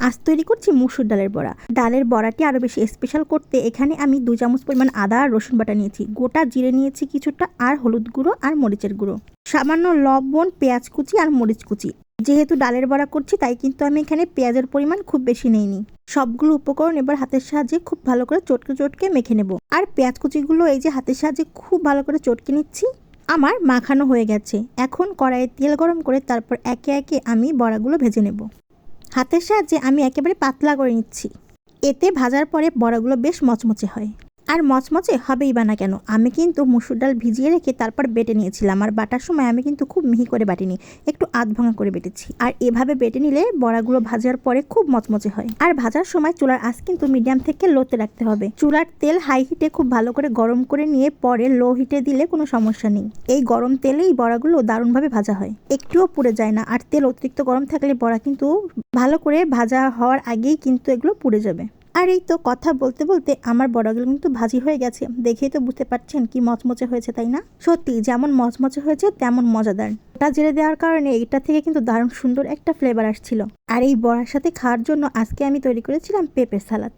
আজ তৈরি করছি মসুর ডালের বড়া। ডালের বড়াটি আরও বেশি স্পেশাল করতে এখানে আমি 2 চামচ পরিমাণ আদা আর রসুন বাটা নিয়েছি, গোটা জিরে নিয়েছি কিছুটা, আর হলুদ গুঁড়ো আর মরিচের গুঁড়ো, সামান্য লবণ, পেঁয়াজ কুচি আর মরিচ কুচি। যেহেতু ডালের বড়া করছি তাই কিন্তু আমি এখানে পেঁয়াজের পরিমাণ খুব বেশি নেইনি। সবগুলো উপকরণ এবার হাতের সাহায্যে খুব ভালো করে চটকে চটকে মেখে নেব। আর পেঁয়াজ কুচিগুলো এই যে হাতের সাহায্যে খুব ভালো করে চটকে নিচ্ছি। আমার মাখানো হয়ে গেছে। এখন কড়াইয়ে তেল গরম করে তারপর একে একে আমি বড়াগুলো ভেজে নেব। হাতের সাহায্যে আমি একেবারে পাতলা করে নিচ্ছি। এতে ভাজার পরে বড়াগুলো বেশ মচমচে হয়। আর মচমচে হবেই বা না কেন, আমি কিন্তু মসুর ডাল ভিজিয়ে রেখে তারপর বেটে নিয়েছিলাম। আর বাটার সময় আমি কিন্তু খুব মিহি করে বাটিনি, একটু আধ ভাঙা করে বেটেছি। আর এভাবে বেটে নিলে বড়াগুলো ভাজার পরে খুব মচমচে হয়। আর ভাজার সময় চুলার আঁচ কিন্তু মিডিয়াম থেকে লোতে রাখতে হবে। চুলার তেল হাই হিটে খুব ভালো করে গরম করে নিয়ে পরে লো হিটে দিলে কোনো সমস্যা নেই। এই গরম তেলেই বড়াগুলো দারুণভাবে ভাজা হয়, একটুও পুড়ে যায় না। আর তেল অতিরিক্ত গরম থাকলে বড়া কিন্তু ভালো করে ভাজা হওয়ার আগেই কিন্তু এগুলো পুড়ে যাবে। আর এই তো কথা বলতে বলতে আমার বড়াগুলো কিন্তু ভাজি হয়ে গেছে। দেখেই তো বুঝতে পারছেন কি মচমচে হয়েছে, তাই না? সত্যি যেমন মচমচে হয়েছে তেমন মজাদার। ওটা জেরে দেওয়ার কারণে এটা থেকে কিন্তু দারুণ সুন্দর একটা ফ্লেভার আসছিল। আর এই বড়ার সাথে খাওয়ার জন্য আজকে আমি তৈরি করেছিলাম পেঁপের সালাদ।